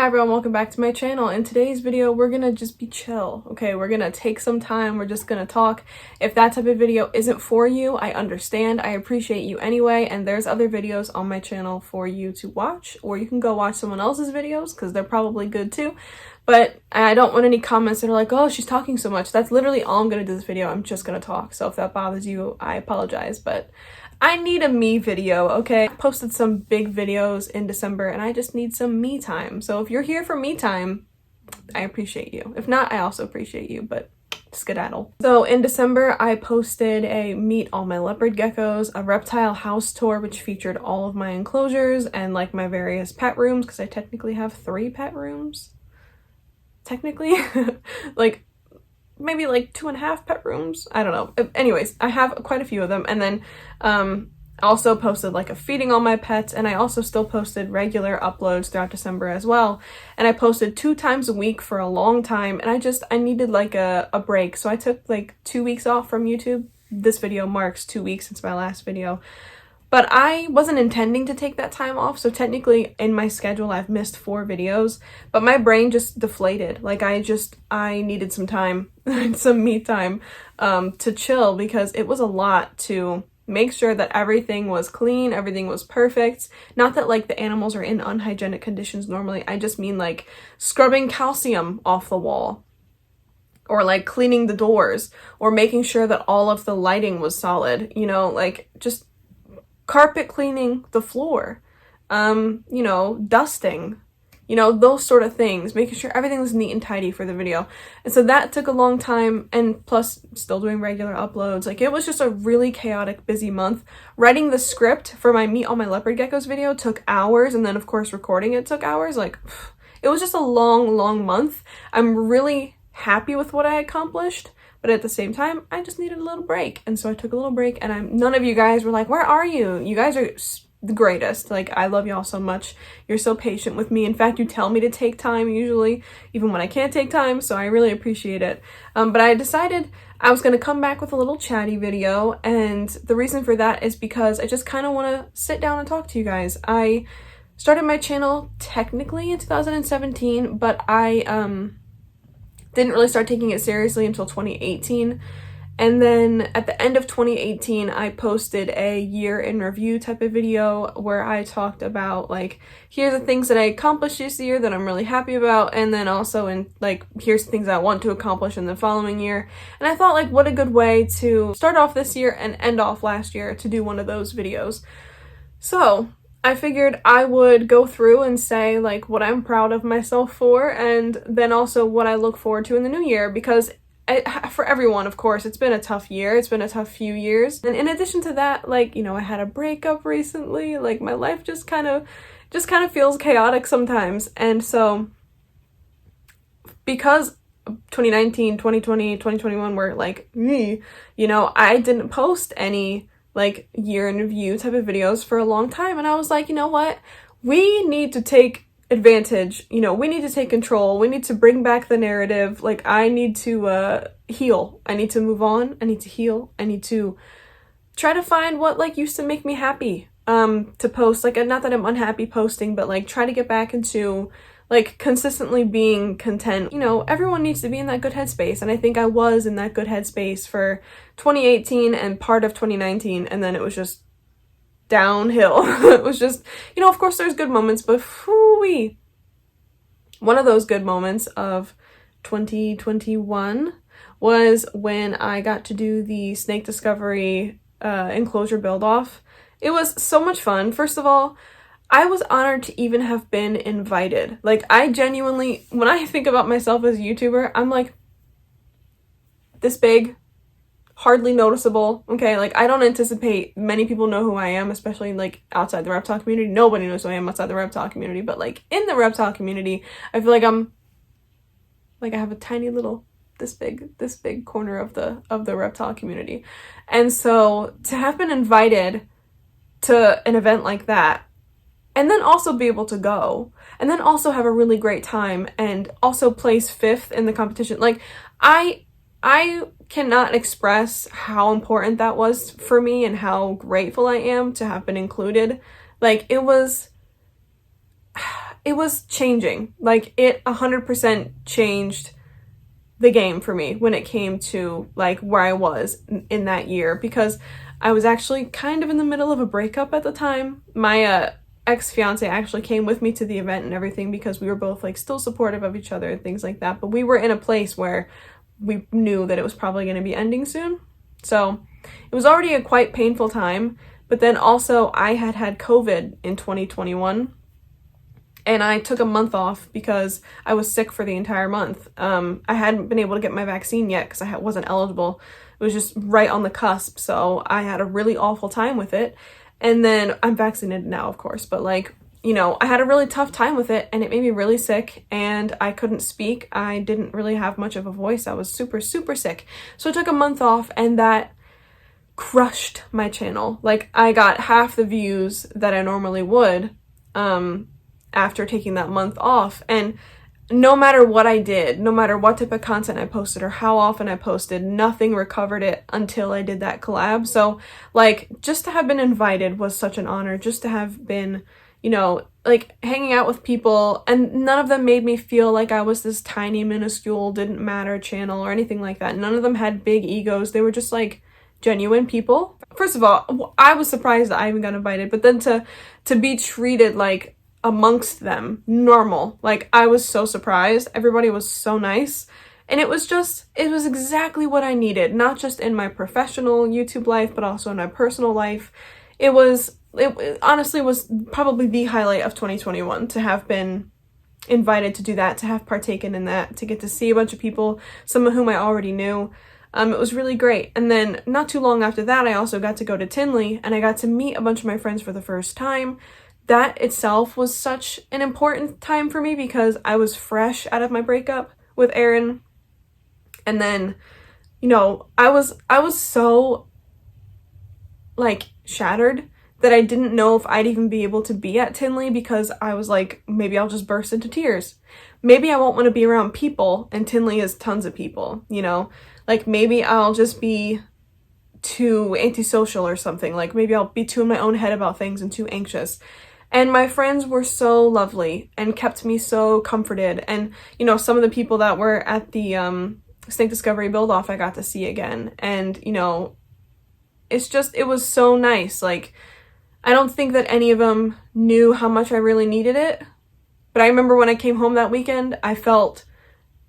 everyone, welcome back to my channel. In today's video, we're gonna just be chill, okay? We're gonna take some time, we're just gonna talk. If that type of video isn't for you, I understand, I appreciate you anyway, and there's other videos on my channel for you to watch, or you can go watch someone else's videos, because they're probably good too. But I don't want any comments that are like, oh, she's talking so much. That's literally all I'm gonna do this video, I'm just gonna talk. So if that bothers you, I apologize, but I need a me video, okay? I posted some big videos in December and I just need some me time. So if you're here for me time, I appreciate you. If not, I also appreciate you, but skedaddle. So in December, I posted a meet all my leopard geckos, a reptile house tour, which featured all of my enclosures and like my various pet rooms, because I technically have 3 pet rooms. Technically, like maybe like 2.5 pet rooms. I don't know. Anyways, I have quite a few of them. And then I also posted like a feeding all my pets, and I also still posted regular uploads throughout December as well. And I posted 2 times a week for a long time, and I needed like a break. So I took like 2 weeks off from YouTube. This video marks 2 weeks since my last video. But I wasn't intending to take that time off, so technically in my schedule I've missed 4 videos, but my brain just deflated. Like I needed some time, some me time, to chill, because it was a lot to make sure that everything was clean, everything was perfect. Not that like the animals are in unhygienic conditions normally, I just mean like scrubbing calcium off the wall, or like cleaning the doors, or making sure that all of the lighting was solid, you know, like just carpet cleaning the floor, you know, dusting, you know, those sort of things, making sure everything was neat and tidy for the video. And so that took a long time, and plus still doing regular uploads. Like it was just a really chaotic, busy month. Writing the script for my Meet All My Leopard Geckos video took hours, and then of course recording it took hours. Like it was just a long month. I'm really happy with what I accomplished, but at the same time, I just needed a little break. And so I took a little break, and none of you guys were like, where are you? You guys are the greatest. Like, I love y'all so much. You're so patient with me. In fact, you tell me to take time usually, even when I can't take time. So I really appreciate it. But I decided I was going to come back with a little chatty video. And the reason for that is because I just kind of want to sit down and talk to you guys. I started my channel technically in 2017, but I, didn't really start taking it seriously until 2018. And then at the end of 2018, I posted a year in review type of video where I talked about like, here's the things that I accomplished this year that I'm really happy about, and then also in like, here's the things I want to accomplish in the following year. And I thought like, what a good way to start off this year and end off last year to do one of those videos. So I figured I would go through and say like what I'm proud of myself for, and then also what I look forward to in the new year, because for everyone, of course, it's been a tough year. It's been a tough few years. And in addition to that, like, you know, I had a breakup recently. Like my life just kind of feels chaotic sometimes. And so because 2019, 2020, 2021 were like me, you know, I didn't post any like year in review type of videos for a long time, and I was like, you know what, we need to take advantage, you know, we need to take control, we need to bring back the narrative. Like I need to heal, I need to move on, I need to heal, I need to try to find what like used to make me happy to post. Like, not that I'm unhappy posting, but like try to get back into like consistently being content. You know, everyone needs to be in that good headspace, and I think I was in that good headspace for 2018 and part of 2019, and then it was just downhill. It was just, you know, of course there's good moments, but whoo-wee. One of those good moments of 2021 was when I got to do the snake discovery enclosure build off. It was so much fun. First of all, I was honored to even have been invited. Like, I genuinely, when I think about myself as a YouTuber, I'm like this big, hardly noticeable, okay? Like, I don't anticipate many people know who I am, especially like outside the reptile community. Nobody knows who I am outside the reptile community, but like in the reptile community, I feel like I have a tiny little, this big corner of the reptile community. And so to have been invited to an event like that, and then also be able to go, and then also have a really great time, and also place 5th in the competition. Like, I cannot express how important that was for me and how grateful I am to have been included. Like, it was it was changing. Like, it 100% changed the game for me when it came to like where I was in that year, because I was actually kind of in the middle of a breakup at the time. My ex-fiance actually came with me to the event and everything because we were both like still supportive of each other and things like that, but we were in a place where we knew that it was probably going to be ending soon. So it was already a quite painful time, but then also I had had COVID in 2021. And I took a month off because I was sick for the entire month. I hadn't been able to get my vaccine yet because I wasn't eligible. It was just right on the cusp, so I had a really awful time with it. And then I'm vaccinated now, of course, but like, you know, I had a really tough time with it, and it made me really sick, and I couldn't speak. I didn't really have much of a voice. I was super, super sick. So I took a month off, and that crushed my channel. Like, I got half the views that I normally would, after taking that month off. And no matter what I did, no matter what type of content I posted or how often I posted, nothing recovered it until I did that collab. So like, just to have been invited was such an honor. Just to have been, you know, like hanging out with people, and none of them made me feel like I was this tiny, minuscule, didn't matter channel or anything like that. None of them had big egos. They were just like genuine people. First of all, I was surprised that I even got invited, but then to be treated like amongst them normal, like I was so surprised. Everybody was so nice, and it was exactly what I needed, not just in my professional YouTube life but also in my personal life. It honestly was probably the highlight of 2021 to have been invited to do that, to have partaken in that, to get to see a bunch of people, some of whom I already knew. It was really great. And then not too long after that, I also got to go to Tinley, and I got to meet a bunch of my friends for the first time. That itself was such an important time for me because I was fresh out of my breakup with Aaron. And then, you know, I was so like shattered that I didn't know if I'd even be able to be at Tinley, because I was like, maybe I'll just burst into tears. Maybe I won't want to be around people, and Tinley is tons of people, you know? Like, maybe I'll just be too antisocial or something. Like, maybe I'll be too in my own head about things and too anxious. And my friends were so lovely and kept me so comforted. And, you know, some of the people that were at the Snake Discovery build-off I got to see again. And, you know, it was so nice. Like, I don't think that any of them knew how much I really needed it. But I remember when I came home that weekend, I felt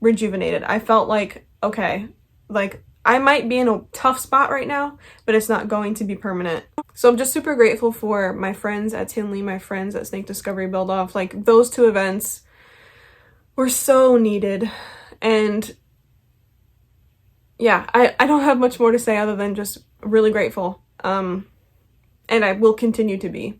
rejuvenated. I felt like, okay, like, I might be in a tough spot right now, but it's not going to be permanent. So I'm just super grateful for my friends at Tinley, my friends at Snake Discovery Build-Off. Like, those two events were so needed. And yeah, I don't have much more to say other than just really grateful. And I will continue to be,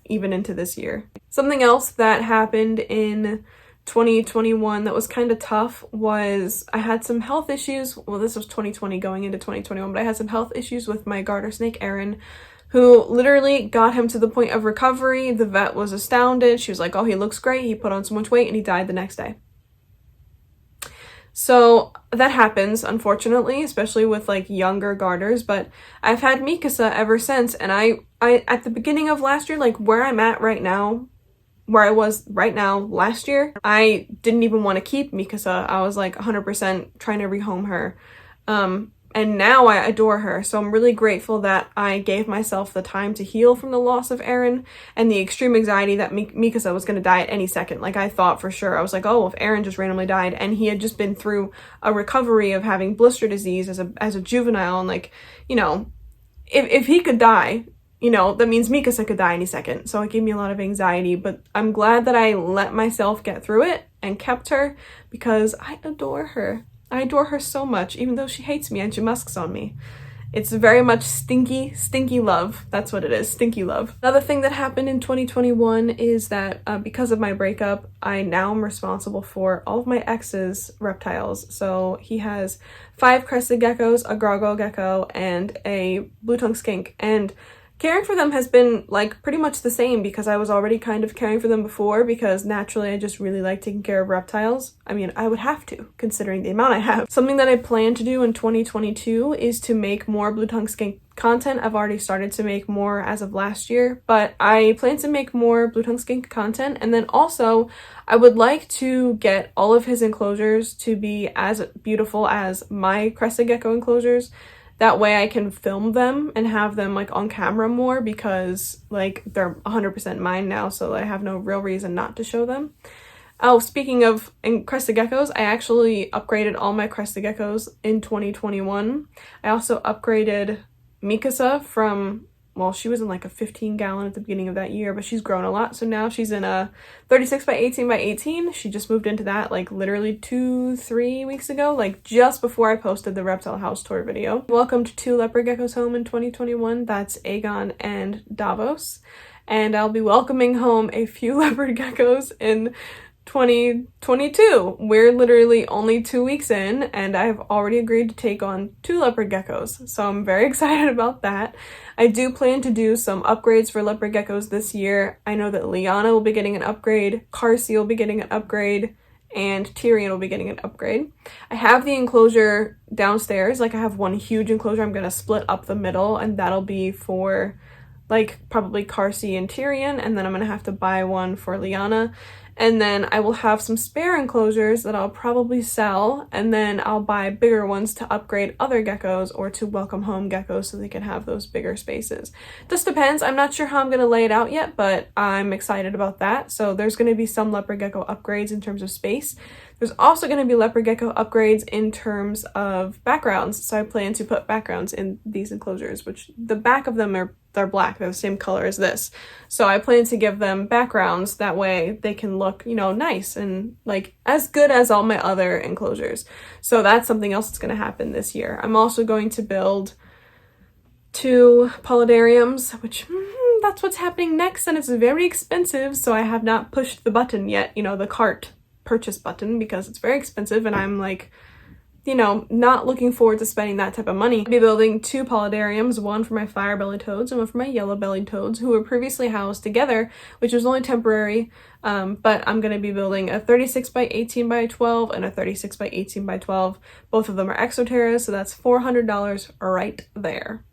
even into this year. Something else that happened in 2021 that was kind of tough was I had some health issues. Well, this was 2020 going into 2021, but I had some health issues with my garter snake, Aaron, who literally got him to the point of recovery. The vet was astounded. She was like, oh, he looks great. He put on so much weight, and he died the next day. So that happens, unfortunately, especially with like younger garters, but I've had Mikasa ever since. And I at the beginning of last year, like where I'm at right now, where I was right now last year, I didn't even want to keep Mikasa. I was like 100% trying to rehome her. And now I adore her. So I'm really grateful that I gave myself the time to heal from the loss of Aaron and the extreme anxiety that Mikasa was going to die at any second. Like, I thought for sure. I was like, oh, if Aaron just randomly died, and he had just been through a recovery of having blister disease as a juvenile, and like, you know, if he could die, you know, that means Mikasa could die any second. So it gave me a lot of anxiety, but I'm glad that I let myself get through it and kept her, because I adore her. I adore her so much, even though she hates me and she musks on me. It's very much stinky, stinky love. That's what it is, stinky love. Another thing that happened in 2021 is that because of my breakup, I now am responsible for all of my ex's reptiles. So he has 5 crested geckos, a gargoyle gecko, and a blue tongue skink. And Caring for them has been like pretty much the same because I was already kind of caring for them before, because naturally I just really like taking care of reptiles. I mean, I would have to, considering the amount I have. Something that I plan to do in 2022 is to make more blue tongue skink content. I've already started to make more as of last year, but I plan to make more blue tongue skink content. And then also I would like to get all of his enclosures to be as beautiful as my crested gecko enclosures. That way I can film them and have them like on camera more, because like they're 100% mine now, so I have no real reason not to show them. Oh, speaking of crested geckos, I actually upgraded all my crested geckos in 2021. I also upgraded Mikasa from, well, she was in like a 15-gallon at the beginning of that year, but she's grown a lot. So now she's in a 36 by 18 by 18. She just moved into that like literally 2-3 weeks ago, like just before I posted the reptile house tour video. Welcomed 2 leopard geckos home in 2021. That's Aegon and Davos. And I'll be welcoming home a few leopard geckos in 2022. We're literally only 2 weeks in and I've already agreed to take on 2 leopard geckos, so I'm very excited about that. I do plan to do some upgrades for leopard geckos this year. I know that Liana will be getting an upgrade, Carsey will be getting an upgrade, and Tyrion will be getting an upgrade. I have the enclosure downstairs, like I have one huge enclosure I'm gonna split up the middle, and that'll be for like probably Carsey and Tyrion, and then I'm gonna have to buy one for Liana. And then I will have some spare enclosures that I'll probably sell, and then I'll buy bigger ones to upgrade other geckos or to welcome home geckos so they can have those bigger spaces. This depends. I'm not sure how I'm going to lay it out yet, but I'm excited about that. So there's going to be some leopard gecko upgrades in terms of space. There's also going to be leopard gecko upgrades in terms of backgrounds. So I plan to put backgrounds in these enclosures, which the back of them they're black. They're the same color as this. So I plan to give them backgrounds. That way they can look, you know, nice and like as good as all my other enclosures. So that's something else that's going to happen this year. I'm also going to build 2 polidariums, which that's what's happening next, and it's very expensive. So I have not pushed the button yet, you know, the cart purchase button, because it's very expensive and I'm like, you know, not looking forward to spending that type of money. I'll be building 2 polidariums, one for my fire-bellied toads and one for my yellow-bellied toads, who were previously housed together, which was only temporary, but I'm going to be building a 36 by 18 by 12 and a 36 by 18 by 12. Both of them are Exoterras, so that's $400 right there.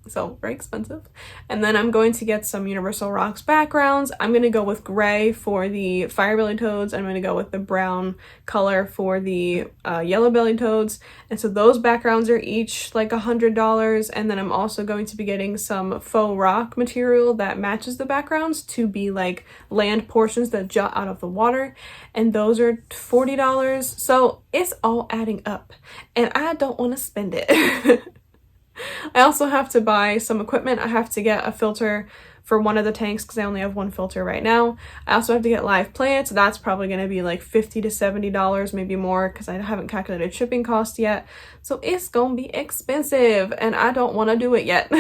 So very expensive. And then I'm going to get some Universal Rocks backgrounds. I'm going to go with gray for the fire-bellied toads. I'm going to go with the brown color for the yellow-bellied toads. And so those backgrounds are each like $100. And then I'm also going to be getting some faux rock material that matches the backgrounds to be like land portions that jut out of the water. And those are $40. So it's all adding up and I don't want to spend it. I also have to buy some equipment. I have to get a filter for one of the tanks because I only have one filter right now. I also have to get live plants. That's probably going to be like $50 to $70, maybe more, because I haven't calculated shipping cost yet. So it's going to be expensive and I don't want to do it yet.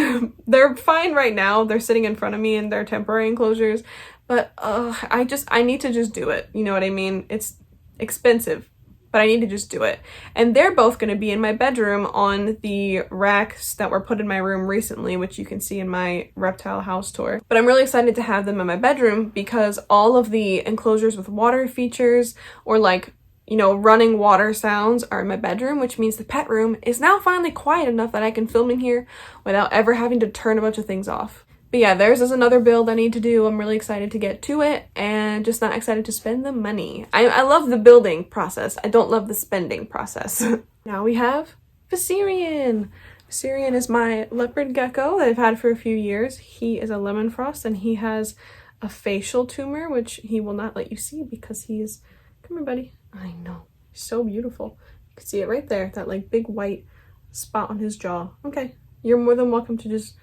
They're fine right now. They're sitting in front of me in their temporary enclosures, but I need to just do it. You know what I mean? It's expensive, but I need to just do it. And they're both going to be in my bedroom on the racks that were put in my room recently, which you can see in my reptile house tour. But I'm really excited to have them in my bedroom because all of the enclosures with water features or like, you know, running water sounds are in my bedroom, which means the pet room is now finally quiet enough that I can film in here without ever having to turn a bunch of things off. But yeah, theirs is another build I need to do. I'm really excited to get to it and just not excited to spend the money. I love the building process. I don't love the spending process. Now we have Viserion. Viserion is my leopard gecko that I've had for a few years. He is a lemon frost and he has a facial tumor, which he will not let you see because he's, come here buddy. I know, he's so beautiful. You can see it right there, that like big white spot on his jaw. Okay, you're more than welcome to just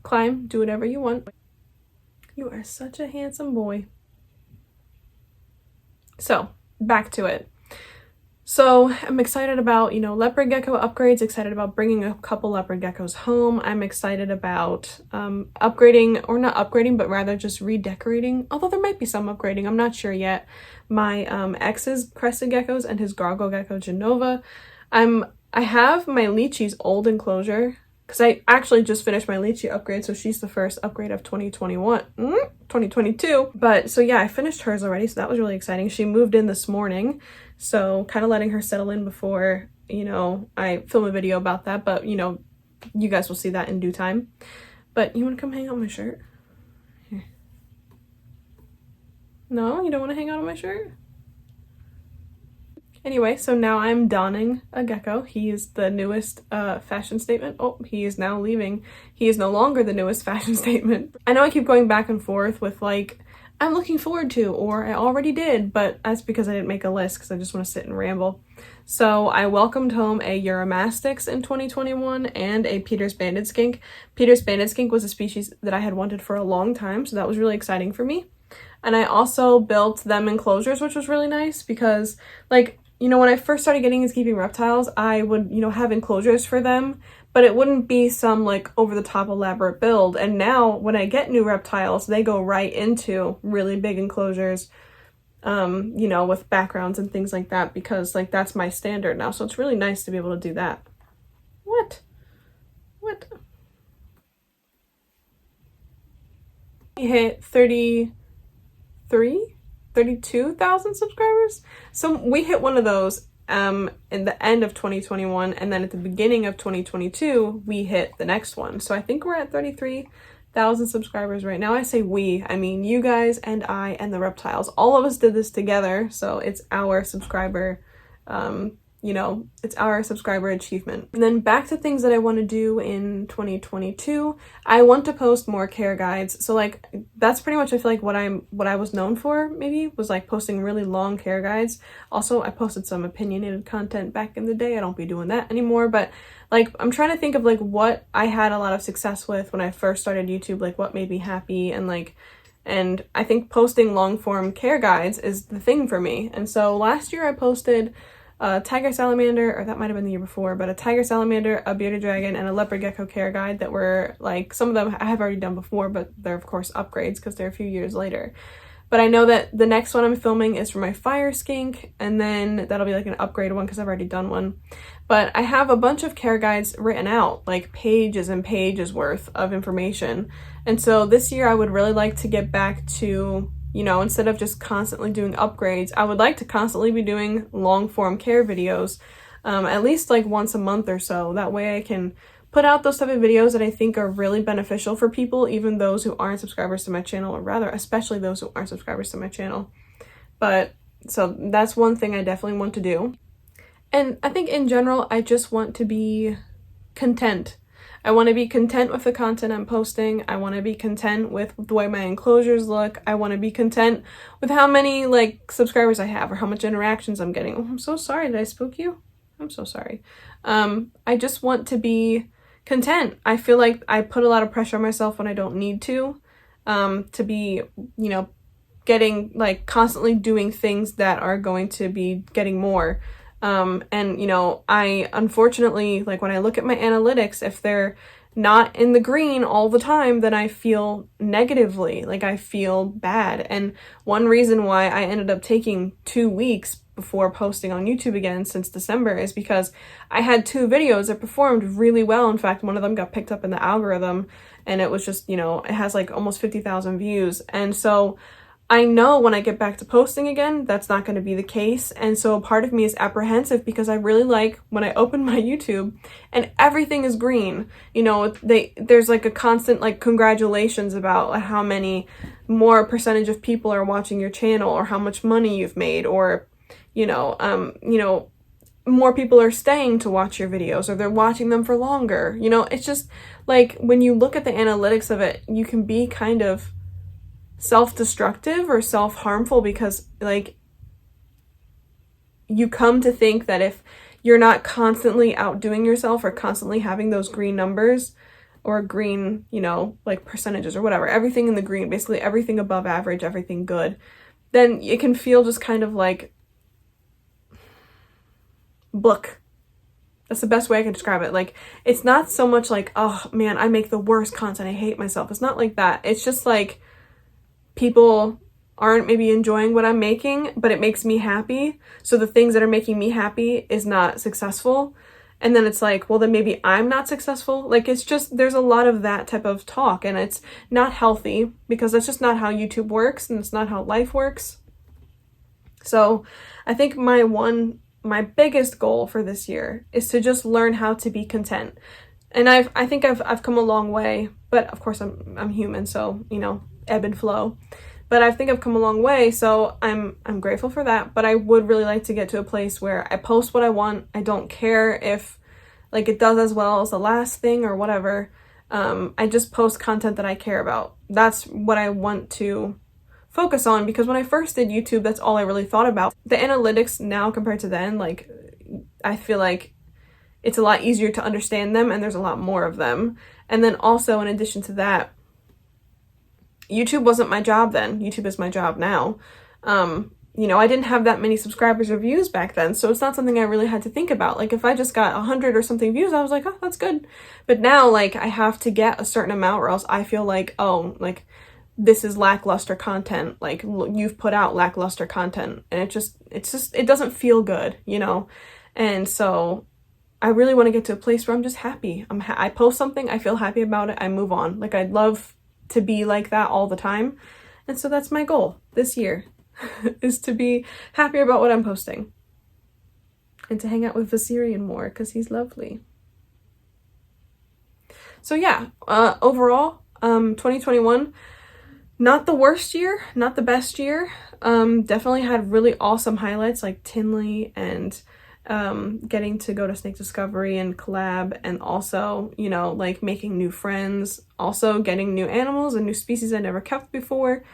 climb, do whatever you want. You are such a handsome boy. So back to it. So I'm excited about, you know, leopard gecko upgrades, excited about bringing a couple leopard geckos home. I'm excited about upgrading, or not upgrading, but rather just redecorating, although there might be some upgrading, I'm not sure yet, my ex's crested geckos and his gargle gecko Genova. I have my Lychee's old enclosure because I actually just finished my lychee upgrade, so she's the first upgrade of 2022. But so yeah, I finished hers already, so that was really exciting. She moved in this morning, so kind of letting her settle in before, you know, I film a video about that, but you know, you guys will see that in due time. But you want to come hang out on my shirt? Here. No, you don't want to hang out on my shirt? Anyway, so now I'm donning a gecko. He is the newest fashion statement. Oh, he is now leaving. He is no longer the newest fashion statement. I know I keep going back and forth with like, I'm looking forward to, or I already did, but that's because I didn't make a list because I just want to sit and ramble. So I welcomed home a Eurymastix in 2021 and a Peter's Banded Skink. Peter's Banded Skink was a species that I had wanted for a long time, so that was really exciting for me. And I also built them enclosures, which was really nice because, like, you know, when I first started getting and keeping reptiles, I would, you know, have enclosures for them, but it wouldn't be some like over-the-top elaborate build. And now when I get new reptiles, they go right into really big enclosures, you know, with backgrounds and things like that, because like that's my standard now. So it's really nice to be able to do that. What? We hit 32,000 subscribers. So we hit one of those in the end of 2021, and then at the beginning of 2022 we hit the next one. So I think we're at 33,000 subscribers right now. I say we, I mean you guys and I and the reptiles. All of us did this together, so it's our subscriber, you know, it's our subscriber achievement. And then back to things that I want to do in 2022. I want to post more care guides. So like that's pretty much I feel like what I was known for maybe was like posting really long care guides. Also, I posted some opinionated content back in the day. I don't be doing that anymore, but like I'm trying to think of like what I had a lot of success with when I first started YouTube, like what made me happy, and like, and I think posting long form care guides is the thing for me. And so last year I posted a tiger salamander, or that might have been the year before, but a tiger salamander, a bearded dragon, and a leopard gecko care guide that were like, some of them I have already done before, but they're of course upgrades because they're a few years later. But I know that the next one I'm filming is for my fire skink, and then that'll be like an upgrade one because I've already done one. But I have a bunch of care guides written out, like pages and pages worth of information. And so this year I would really like to get back to, you know, instead of just constantly doing upgrades, I would like to constantly be doing long form care videos, at least like once a month or so. That way I can put out those type of videos that I think are really beneficial for people, even those who aren't subscribers to my channel, or rather, especially those who aren't subscribers to my channel. But so that's one thing I definitely want to do. And I think in general, I just want to be content. I want to be content with the content I'm posting. I want to be content with the way my enclosures look. I want to be content with how many like subscribers I have or how much interactions I'm getting. Oh, I'm so sorry. Did I spook you? I'm so sorry. I just want to be content. I feel like I put a lot of pressure on myself when I don't need to be, you know, getting like constantly doing things that are going to be getting more. And you know, I unfortunately, like when I look at my analytics, if they're not in the green all the time, then I feel negatively, like I feel bad. And one reason why I ended up taking 2 weeks before posting on YouTube again since December is because I had 2 videos that performed really well. In fact, one of them got picked up in the algorithm, and it was just, you know, it has like almost 50,000 views. And so I know when I get back to posting again, that's not going to be the case. And so a part of me is apprehensive because I really like when I open my YouTube and everything is green. You know, there's like a constant like congratulations about how many more percentage of people are watching your channel, or how much money you've made, or you know, more people are staying to watch your videos, or they're watching them for longer. You know, it's just like when you look at the analytics of it, you can be kind of self-destructive or self-harmful because like you come to think that if you're not constantly outdoing yourself or constantly having those green numbers or green, you know, like percentages or whatever, everything in the green, basically everything above average, everything good, then it can feel just kind of like book. That's the best way I can describe it. Like, it's not so much like, oh man, I make the worst content, I hate myself. It's not like that. It's just like people aren't maybe enjoying what I'm making, but it makes me happy. So the things that are making me happy is not successful. And then it's like, well, then maybe I'm not successful. Like, it's just, there's a lot of that type of talk, and it's not healthy because that's just not how YouTube works, and it's not how life works. So I think my biggest goal for this year is to just learn how to be content. And I think I've come a long way, but of course I'm human, so, you know, ebb and flow. But I think I've come a long way, so I'm grateful for that. But I would really like to get to a place where I post what I want. I don't care if like it does as well as the last thing or whatever. I just post content that I care about. That's what I want to focus on, because when I first did YouTube, that's all I really thought about. The analytics now compared to then, like, I feel like it's a lot easier to understand them, and there's a lot more of them. And then also, in addition to that, YouTube wasn't my job then. YouTube is my job now. You know, I didn't have that many subscribers or views back then, so it's not something I really had to think about. Like, if I just got 100 or something views, I was like, oh, that's good. But now, like, I have to get a certain amount, or else I feel like, oh, like, this is lackluster content. Like, you've put out lackluster content, and it doesn't feel good, you know? And so I really want to get to a place where I'm just happy. I post something, I feel happy about it, I move on. Like, I'd love to be like that all the time. And so that's my goal this year, is to be happier about what I'm posting. And to hang out with Viserion more, because he's lovely. So yeah, overall, 2021, not the worst year, not the best year. Definitely had really awesome highlights like Tinley and getting to go to Snake Discovery and collab, and also, you know, like making new friends, also getting new animals and new species I never kept before.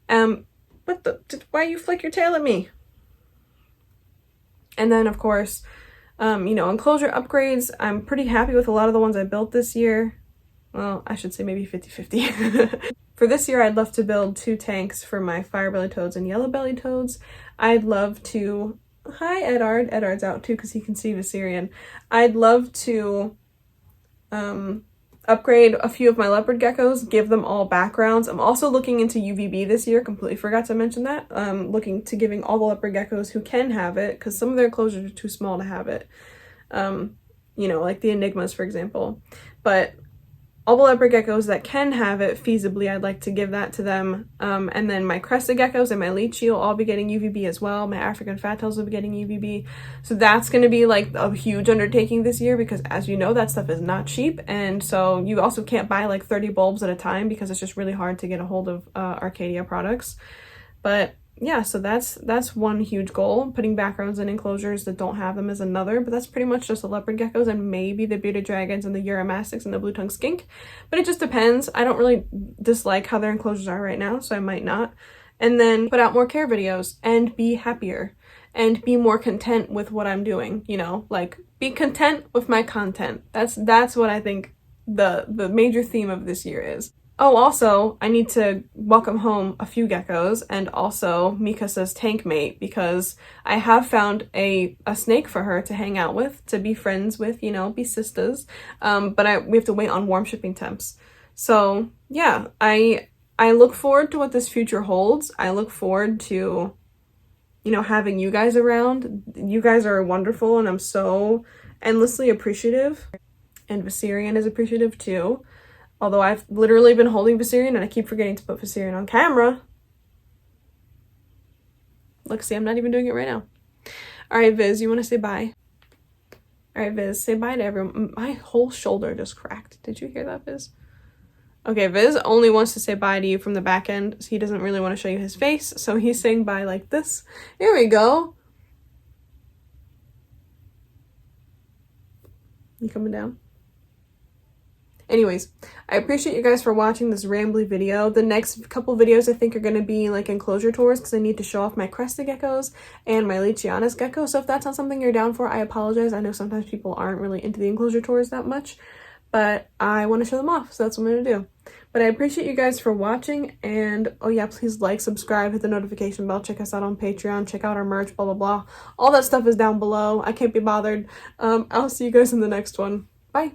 Why you flick your tail at me? And then of course, you know, enclosure upgrades. I'm pretty happy with a lot of the ones I built this year. Well, I should say maybe 50-50. For this year, I'd love to build 2 tanks for my fire-bellied toads and yellow-bellied toads. I'd love to... Hi, Edard. Edard's out too because he can see Viserion. I'd love to upgrade a few of my leopard geckos, give them all backgrounds. I'm also looking into UVB this year. Completely forgot to mention that. Looking to giving all the leopard geckos who can have it, because some of their enclosures are too small to have it. You know, like the Enigmas, for example. But all the leopard geckos that can have it feasibly, I'd like to give that to them. And then my crested geckos and my lychee will all be getting UVB as well. My African fat tails will be getting UVB. So that's going to be like a huge undertaking this year, because as you know, that stuff is not cheap. And so you also can't buy like 30 bulbs at a time, because it's just really hard to get a hold of Arcadia products. But yeah, so that's one huge goal. Putting backgrounds in enclosures that don't have them is another, but that's pretty much just the leopard geckos and maybe the bearded dragons and the Uromastics and the blue tongue skink. But it just depends. I don't really dislike how their enclosures are right now, so I might not. And then put out more care videos and be happier and be more content with what I'm doing, you know, like be content with my content. That's what I think the major theme of this year is. Oh, also, I need to welcome home a few geckos, and also Mikasa's tank mate, because I have found a snake for her to hang out with, to be friends with, you know, be sisters. But we have to wait on warm shipping temps. So yeah, I look forward to what this future holds. I look forward to, you know, having you guys around. You guys are wonderful, and I'm so endlessly appreciative. And Viserion is appreciative too. Although I've literally been holding Viserion and I keep forgetting to put Viserion on camera. Look, see, I'm not even doing it right now. All right, Viz, you want to say bye? All right, Viz, say bye to everyone. My whole shoulder just cracked. Did you hear that, Viz? Okay, Viz only wants to say bye to you from the back end. So he doesn't really want to show you his face. So he's saying bye like this. Here we go. You coming down? Anyways, I appreciate you guys for watching this rambly video. The next couple videos I think are going to be like enclosure tours, because I need to show off my crested geckos and my Leachianus gecko. So if that's not something you're down for, I apologize. I know sometimes people aren't really into the enclosure tours that much, but I want to show them off, so that's what I'm going to do. But I appreciate you guys for watching, and oh yeah, please like, subscribe, hit the notification bell, check us out on Patreon, check out our merch, blah, blah, blah. All that stuff is down below. I can't be bothered. I'll see you guys in the next one. Bye!